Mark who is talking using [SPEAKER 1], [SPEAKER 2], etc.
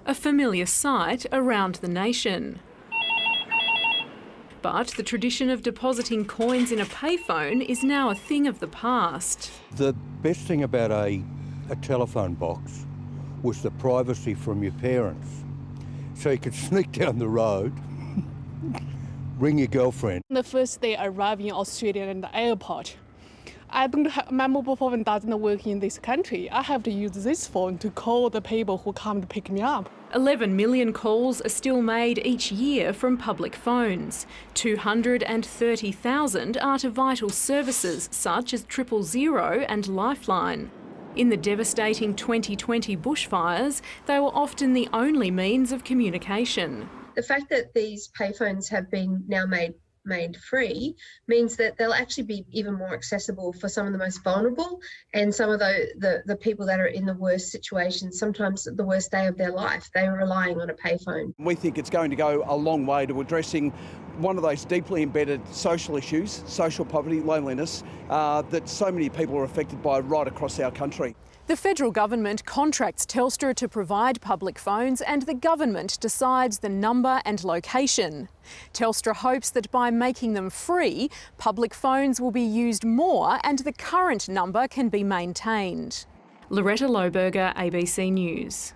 [SPEAKER 1] a familiar sight around the nation. But the tradition of depositing coins in a payphone is now a thing of the past.
[SPEAKER 2] The best thing about a telephone box was the privacy from your parents. So you could sneak down the road, ring your girlfriend.
[SPEAKER 3] The first day arriving in Australia in the airport, I don't have, my mobile phone doesn't work in this country. I have to use this phone to call the people who come to pick me up. 11 million calls are still made each year from public phones. 230,000 are to vital services such as 000 and Lifeline. In the devastating 2020 bushfires, they were often the only means of communication.
[SPEAKER 4] The fact that these payphones have been now made free means that they'll actually be even more accessible for some of the most vulnerable and some of the people that are in the worst situations, sometimes the worst day of their life. They're relying on a payphone.
[SPEAKER 5] We think it's going to go a long way to addressing one of those deeply embedded social issues, social poverty, loneliness, that so many people are affected by right across our country.
[SPEAKER 1] The federal government contracts Telstra to provide public phones and the government decides the number and location. Telstra hopes that by making them free, public phones will be used more and the current number can be maintained. Loretta Lohberger, ABC News.